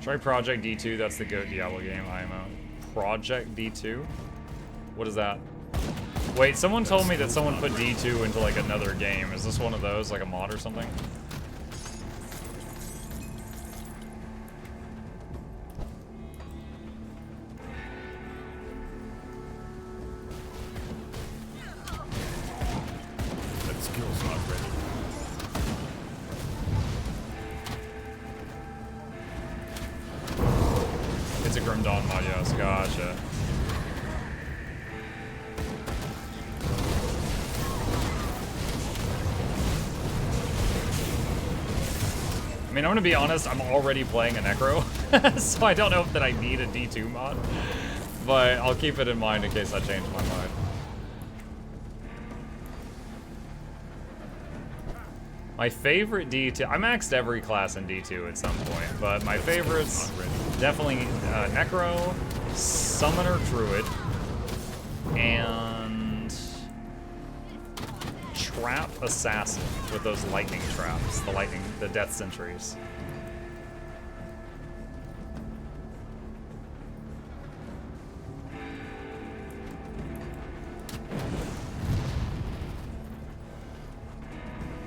Try Project D2, that's the GOAT Diablo game I'm on. Project D2? What is that? Wait, someone told me that someone put D2 into like another game. Is this one of those, like a mod or something? That skill's not ready. It's a Grim Dawn mod, yes, gotcha. I mean, I'm gonna be honest, I'm already playing a Necro, so I don't know that I need a D2 mod, but I'll keep it in mind in case I change my mind. My favorite D2, I maxed every class in D2 at some point, but my favorites, definitely Necro, Summoner Druid, and Trap Assassin with those lightning traps, the death sentries.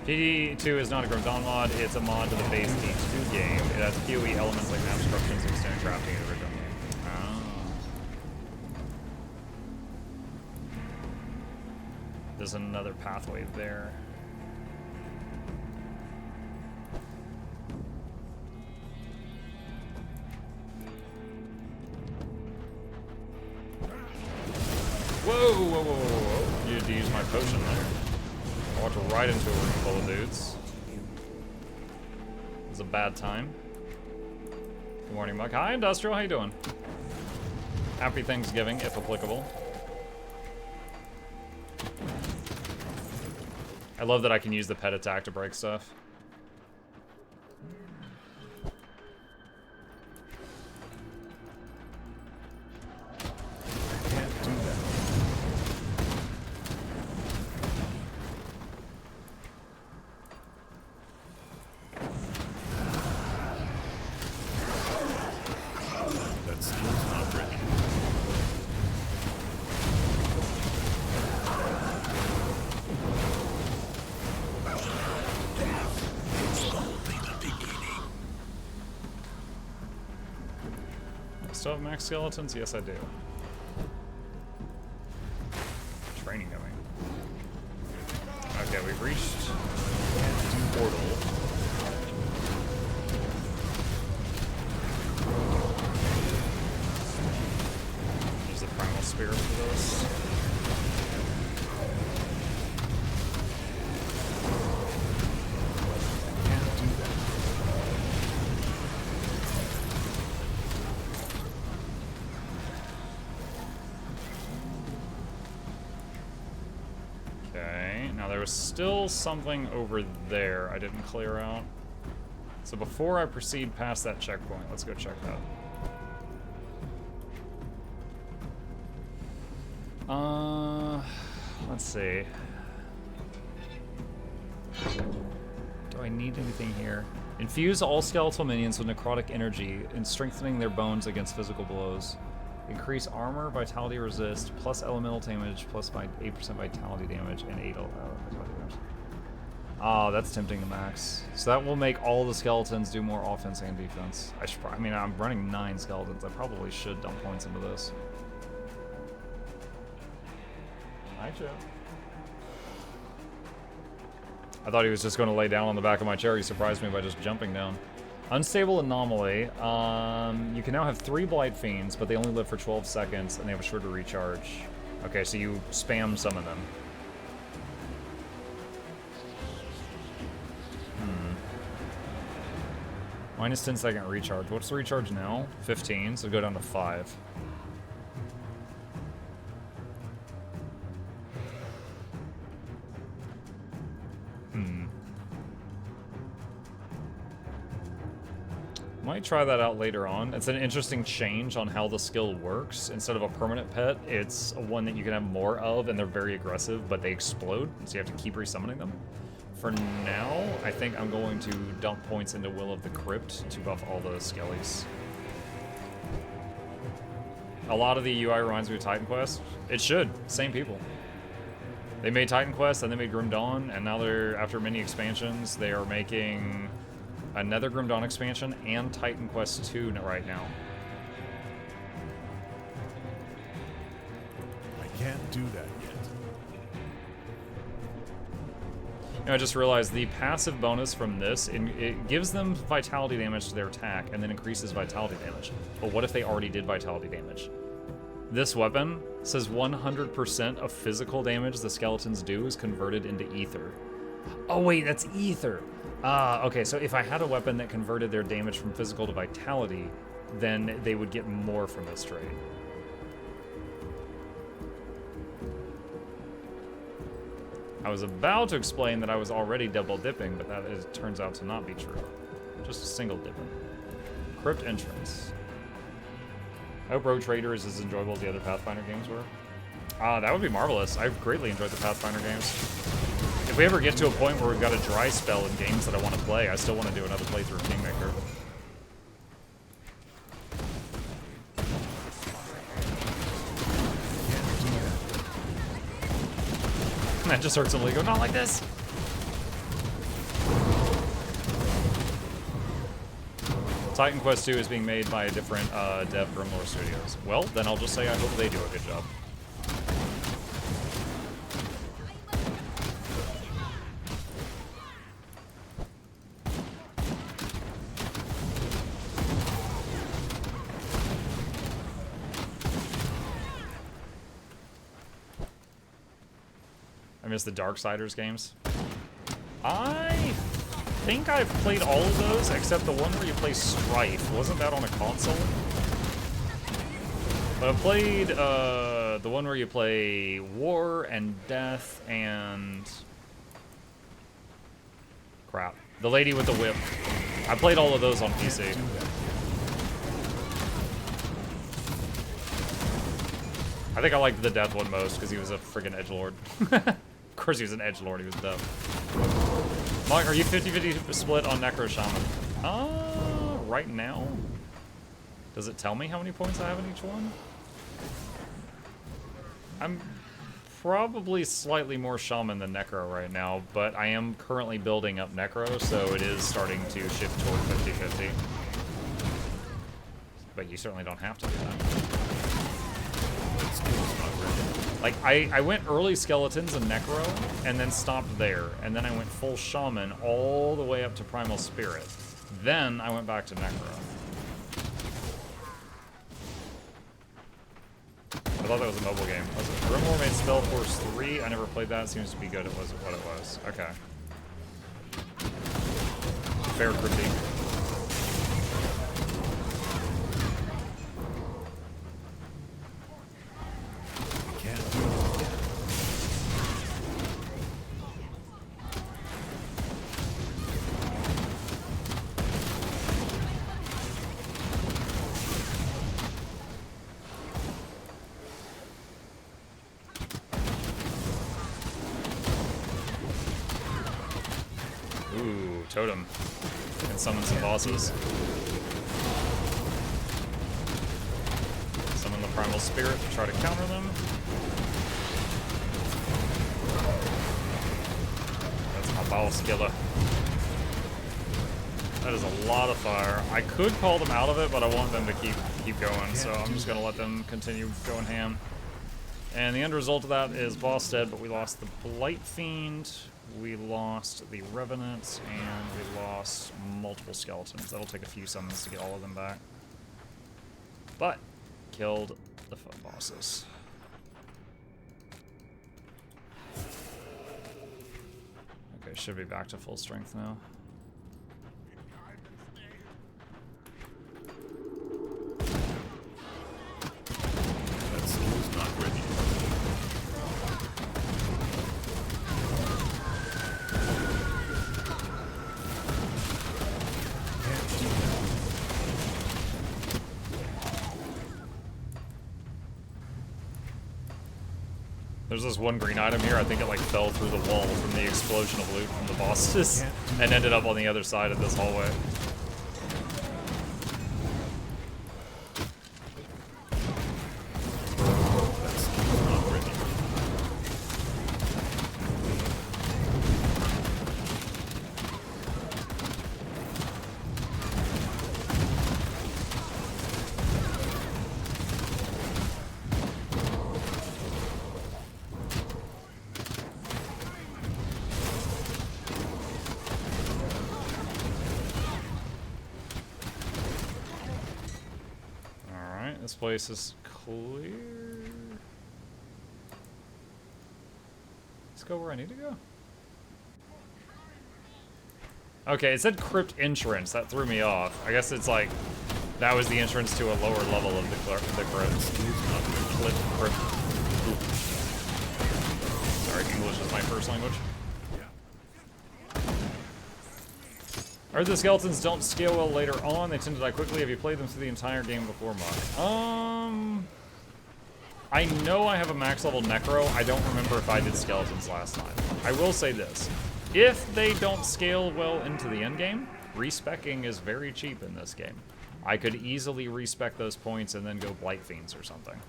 PD2 is not a Grim Dawn mod, it's a mod to the base D2 game. It has PoE elements like map structures and stone crafting in the original game. Oh. There's another pathway there. Whoa, whoa, whoa, whoa, whoa. You had to use my potion there. I walked right into a room full of dudes. It was a bad time. Good morning, Muck. Hi, Industrial. How you doing? Happy Thanksgiving, if applicable. I love that I can use the pet attack to break stuff. Still have max skeletons? Yes, I do. Training going. Okay, we've reached portal. Use the primal spear for this. Still something over there I didn't clear out. So before I proceed past that checkpoint, let's go check that. Let's see. Do I need anything here? Infuse all skeletal minions with necrotic energy and strengthening their bones against physical blows. Increase armor, vitality resist, plus elemental damage, plus 8% vitality damage, and 8 vitality damage. Oh, that's tempting to max. So that will make all the skeletons do more offense and defense. I mean, I'm running 9 skeletons. I probably should dump points into this. Hi, Joe. I thought he was just going to lay down on the back of my chair. He surprised me by just jumping down. Unstable Anomaly. You can now have 3 Blight Fiends, but they only live for 12 seconds, and they have a shorter recharge. Okay, so you spam summon them. Minus 10-second recharge. What's the recharge now? 15, so go down to 5. Might try that out later on. It's an interesting change on how the skill works. Instead of a permanent pet, it's one that you can have more of, and they're very aggressive, but they explode, so you have to keep resummoning them. For now, I think I'm going to dump points into Will of the Crypt to buff all the skellies. A lot of the UI reminds me of Titan Quest. It should. Same people. They made Titan Quest, and they made Grim Dawn, and now they're, after many expansions, they are making another Grim Dawn expansion and Titan Quest 2 right now. I can't do that yet. You know, I just realized the passive bonus from this, it gives them vitality damage to their attack and then increases vitality damage. But what if they already did vitality damage? This weapon says 100% of physical damage the skeletons do is converted into ether. Oh wait, that's ether. Okay, so if I had a weapon that converted their damage from physical to vitality, then they would get more from this trait. I was about to explain that I was already double dipping, but that turns out to not be true. Just a single dipping. Crypt entrance. I hope Rogue Trader is as enjoyable as the other Pathfinder games were. That would be marvelous. I've greatly enjoyed the Pathfinder games. If we ever get to a point where we've got a dry spell in games that I want to play, I still want to do another playthrough of Kingmaker. That just hurts him. Go, not like this. Titan Quest 2 is being made by a different dev, Grimlore Studios. Well, then I'll just say I hope they do a good job. I miss the Darksiders games. I think I've played all of those except the one where you play Strife. Wasn't that on a console? But I've played the one where you play War and Death and... crap. The Lady with the Whip. I played all of those on PC. I think I liked the Death one most because he was a friggin' edgelord. Of course he was an edgelord, he was dumb. Mike, are you 50-50 split on Necro Shaman? Right now? Does it tell me how many points I have in each one? I'm probably slightly more Shaman than Necro right now, but I am currently building up Necro, so it is starting to shift toward 50-50. But you certainly don't have to do that. Like, I went early Skeletons and Necro, and then stopped there. And then I went full Shaman all the way up to Primal Spirit. Then I went back to Necro. I thought that was a mobile game. Was it? Grimlore made Spellforce 3. I never played that. It seems to be good. It wasn't what it was. Okay. Fair critique. Totem. And summon some bosses. Summon the Primal Spirit to try to counter them. That's my boss killer. That is a lot of fire. I could call them out of it, but I want them to keep going, so I'm just gonna let them continue going ham. And the end result of that is boss dead, but we lost the Blight Fiend. We lost the Revenants, and we lost multiple Skeletons. That'll take a few summons to get all of them back. But, killed the foot bosses. Okay, should be back to full strength now. That soul's not ready. There's this one green item here. I think it like fell through the wall from the explosion of loot from the bosses and ended up on the other side of this hallway. This place is clear. Let's go where I need to go. Okay, it said crypt entrance. That threw me off. I guess it's like that was the entrance to a lower level of the crypt. Crypt. Sorry, English is my first language. I heard the skeletons don't scale well later on. They tend to die quickly. Have you played them through the entire game before, Muck? I know I have a max level Necro. I don't remember if I did skeletons last time. I will say this. If they don't scale well into the end game, respecking is very cheap in this game. I could easily respec those points and then go Blight Fiends or something.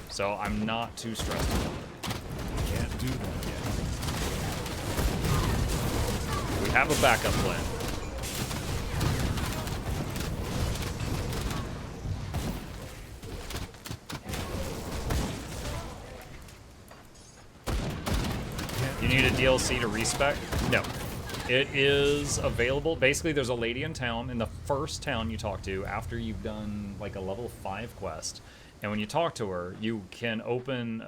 So I'm not too stressed about it. Can't do that yet. We have a backup plan. You need a DLC to respec? No. It is available. Basically, there's a lady in town, in the first town you talk to after you've done like a level 5 quest. And when you talk to her, you can open,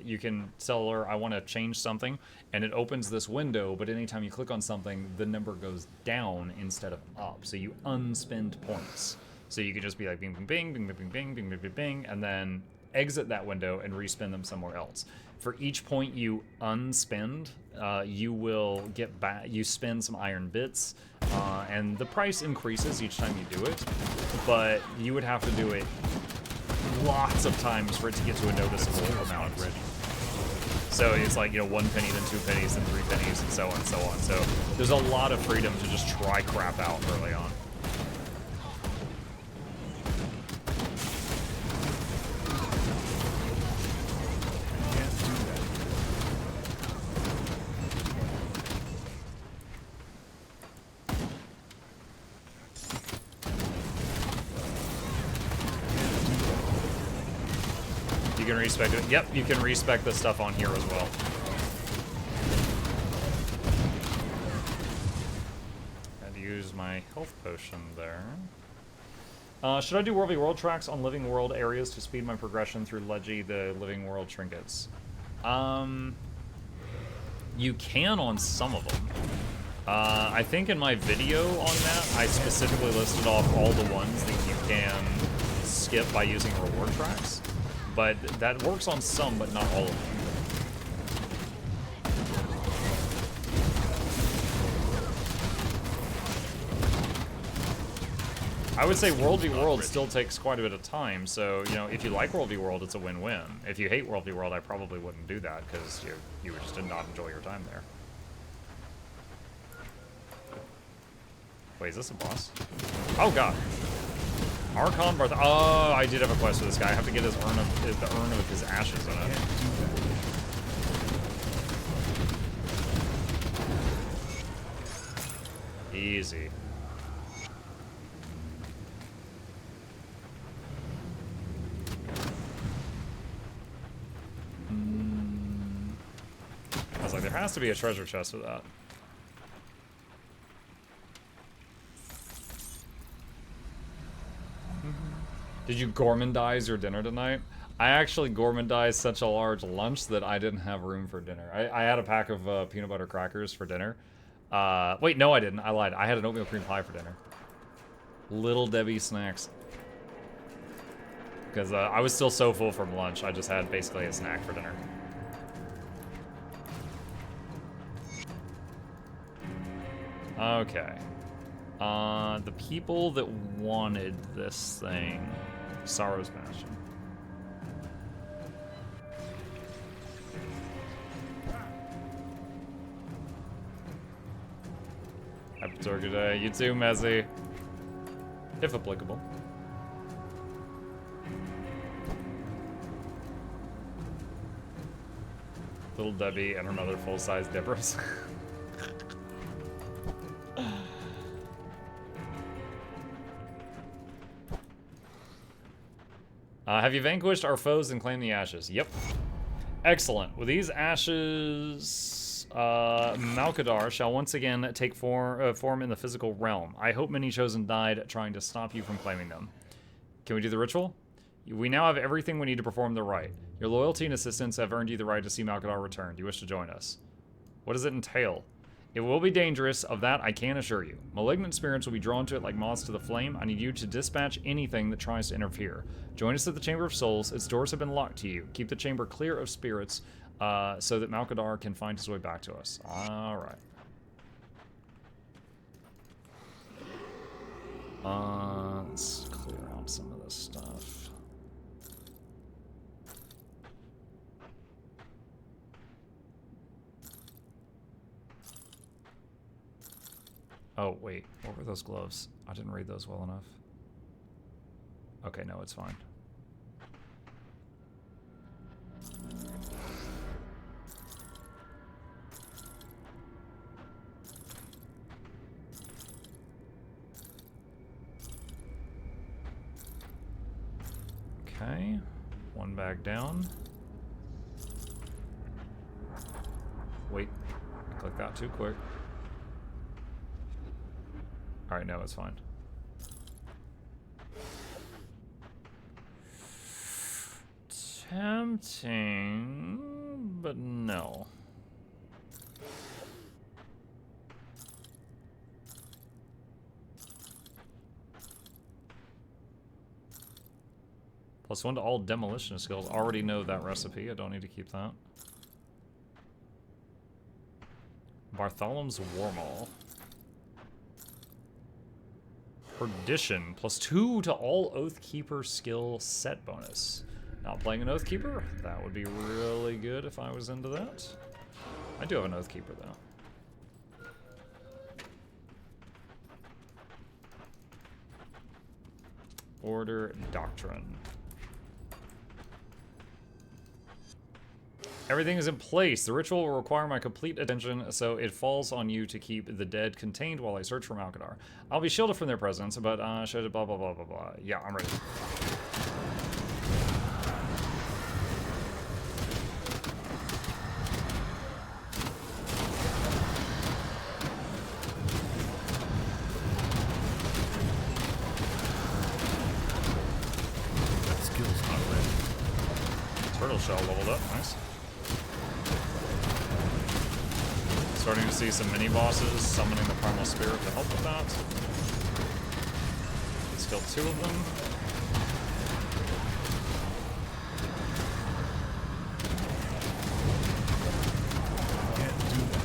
you can tell her, I want to change something, and it opens this window, but anytime you click on something, the number goes down instead of up. So you unspend points. So you could just be like bing, bing, bing, bing, bing, bing, bing, bing, bing, bing, bing, and then exit that window and respend them somewhere else. For each point you unspend, you will get back, you spend some iron bits, and the price increases each time you do it, but you would have to do it lots of times for it to get to a noticeable amount. So it's like, you know, 1 penny, then 2 pennies, then 3 pennies, and so on and so on. So there's a lot of freedom to just try crap out early on. You can respec it. Yep, you can respec the stuff on here as well. Had to use my health potion there. Should I do World v World tracks on Living World areas to speed my progression through the Living World trinkets? You can on some of them. I think in my video on that, I specifically listed off all the ones that you can skip by using reward tracks. But that works on some, but not all of them. I would say World v World still takes quite a bit of time, so, you know, if you like World v World, it's a win-win. If you hate World v World, I probably wouldn't do that, because you just did not enjoy your time there. Wait, is this a boss? Oh, God. Archon Barth. Oh, I did have a quest for this guy. I have to get his the urn of his ashes in it. Easy. I was like, there has to be a treasure chest for that. Did you gourmandize your dinner tonight? I actually gourmandized such a large lunch that I didn't have room for dinner. I had a pack of peanut butter crackers for dinner. Wait, no I didn't. I lied. I had an oatmeal cream pie for dinner. Little Debbie snacks. Because I was still so full from lunch, I just had basically a snack for dinner. Okay. The people that wanted this thing... Sorrow's Bastion. Happy Turkey Day. You too, Mezzy. If applicable. Little Debbie and her mother full-size dippers. Have you vanquished our foes and claimed the ashes? Yep. Excellent. With these ashes, Malkadar shall once again take form in the physical realm. I hope many chosen died trying to stop you from claiming them. Can we do the ritual? We now have everything we need to perform the rite. Your loyalty and assistance have earned you the right to see Malkadar return. Do you wish to join us? What does it entail? It will be dangerous, of that I can assure you. Malignant spirits will be drawn to it like moths to the flame. I need you to dispatch anything that tries to interfere. Join us at the Chamber of Souls. Its doors have been locked to you. Keep the chamber clear of spirits so that Malkadar can find his way back to us. Alright. Let's clear out some of this stuff. Oh, wait. What were those gloves? I didn't read those well enough. Okay, no, it's fine. Okay. One bag down. Wait. I clicked that too quick. Alright, no, it's fine. Tempting, but no. +1 to all demolition skills. Already know that recipe. I don't need to keep that. Bartholom's Warmaul. Perdition. +2 to all Oathkeeper skill set bonus. Not playing an Oathkeeper? That would be really good if I was into that. I do have an Oathkeeper, though. Order Doctrine. Everything is in place. The ritual will require my complete attention, so it falls on you to keep the dead contained while I search for Malkadar. I'll be shielded from their presence, but should blah blah blah blah blah. Yeah, I'm ready. That skill's not ready. Turtle shell leveled up. Nice. Starting to see some mini-bosses summoning the Primal Spirit to help with that. Let's kill 2 of them. Can't do that.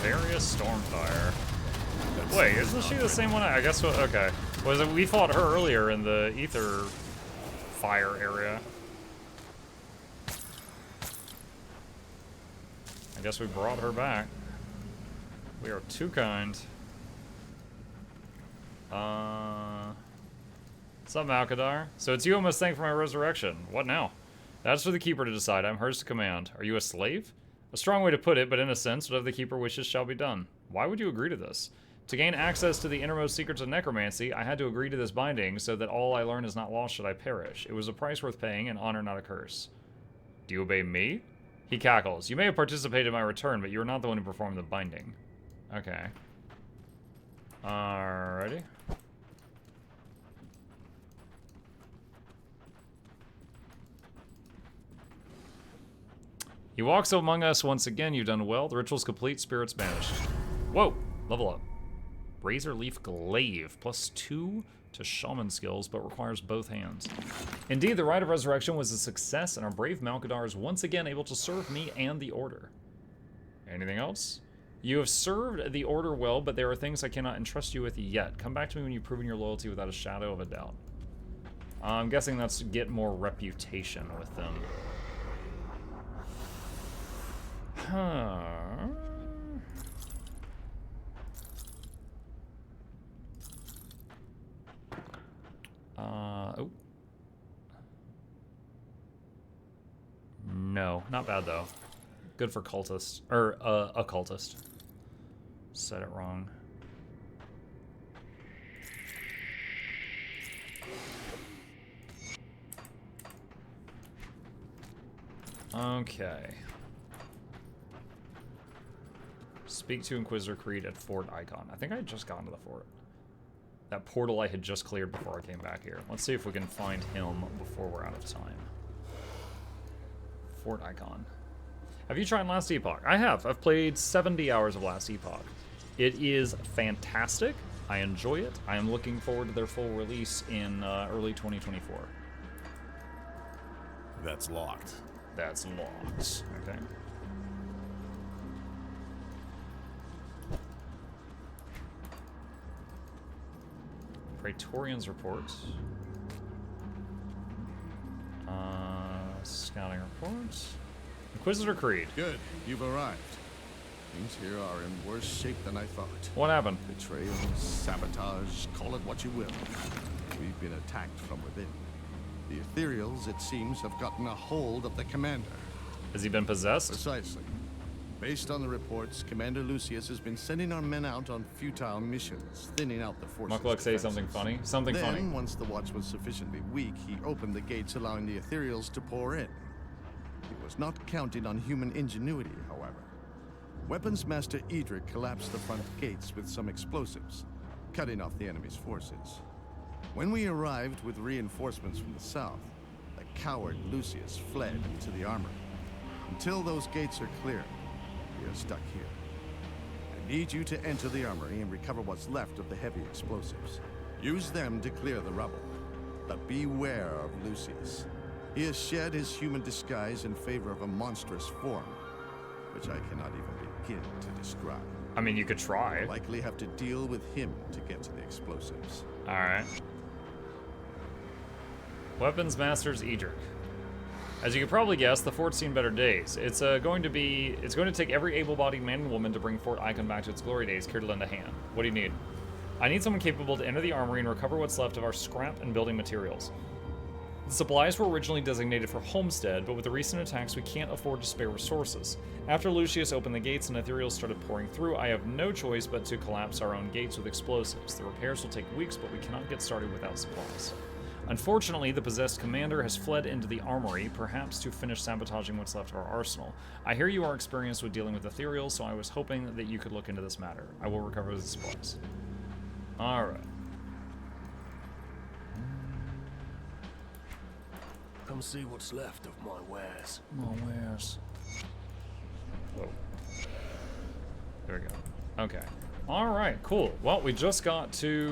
Various Stormfire. Wait, isn't she the same one? I guess, okay. Was it, we fought her earlier in the Ether Fire area. I guess we brought her back. We are too kind. What's up, Malkadar? So it's you I must thank for my resurrection. What now? That's for the Keeper to decide. I'm hers to command. Are you a slave? A strong way to put it, but in a sense, whatever the Keeper wishes shall be done. Why would you agree to this? To gain access to the innermost secrets of necromancy, I had to agree to this binding so that all I learn is not lost should I perish. It was a price worth paying, and honor not a curse. Do you obey me? He cackles. You may have participated in my return, but you are not the one who performed the binding. Okay. Alrighty. He walks among us once again. You've done well. The ritual's complete. Spirits banished. Whoa! Level up. Razor Leaf Glaive, +2 to Shaman skills, but requires both hands. Indeed, the Rite of Resurrection was a success, and our brave Malkadar is once again able to serve me and the Order. Anything else? You have served the Order well, but there are things I cannot entrust you with yet. Come back to me when you've proven your loyalty without a shadow of a doubt. I'm guessing that's to get more reputation with them. Huh. Oh. No, not bad though. Good for cultist, or occultist. Said it wrong. Okay. Speak to Inquisitor Creed at Fort Icon. I think I had just gotten to the fort. That portal I had just cleared before I came back here. Let's see if we can find him before we're out of time. Fort Icon. Have you tried Last Epoch? I have. I've played 70 hours of Last Epoch. It is fantastic. I enjoy it. I am looking forward to their full release in early 2024. That's locked. That's locked. Okay. Praetorian's report. Scouting report. Inquisitor Creed. Good, you've arrived. Things here are in worse shape than I thought. What happened? Betrayal, sabotage, call it what you will. We've been attacked from within. The Ethereals, it seems, have gotten a hold of the commander. Has he been possessed? Precisely. Based on the reports, Commander Lucius has been sending our men out on futile missions, thinning out the forces. Mukluk, say something funny. Something then, funny. Once the watch was sufficiently weak, he opened the gates, allowing the Ethereals to pour in. He was not counting on human ingenuity, however. Weapons Master Edric collapsed the front gates with some explosives, cutting off the enemy's forces. When we arrived with reinforcements from the south, the coward Lucius fled into the armory. Until those gates are clear, we are stuck here. I need you to enter the armory and recover what's left of the heavy explosives. Use them to clear the rubble. But beware of Lucius. He has shed his human disguise in favor of a monstrous form, which I cannot even begin to describe. I mean, you could try. We'll likely have to deal with him to get to the explosives. Alright. Weapons Masters Edric. As you can probably guess, the fort's seen better days. It's going to take every able-bodied man and woman to bring Fort Icon back to its glory days. Here to lend a hand. What do you need? I need someone capable to enter the armory and recover what's left of our scrap and building materials. The supplies were originally designated for Homestead, but with the recent attacks, we can't afford to spare resources. After Lucius opened the gates and Ethereals started pouring through, I have no choice but to collapse our own gates with explosives. The repairs will take weeks, but we cannot get started without supplies. Unfortunately, the possessed commander has fled into the armory, perhaps to finish sabotaging what's left of our arsenal. I hear you are experienced with dealing with Ethereals, so I was hoping that you could look into this matter. I will recover the supplies. Alright. Come see what's left of my wares. My wares. Whoa. There we go. Okay. Alright, cool. Well, we just got to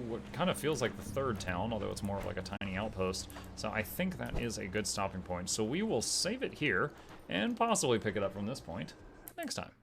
what kind of feels like the third town, although it's more of like a tiny outpost. So I think that is a good stopping point. So we will save it here and possibly pick it up from this point next time.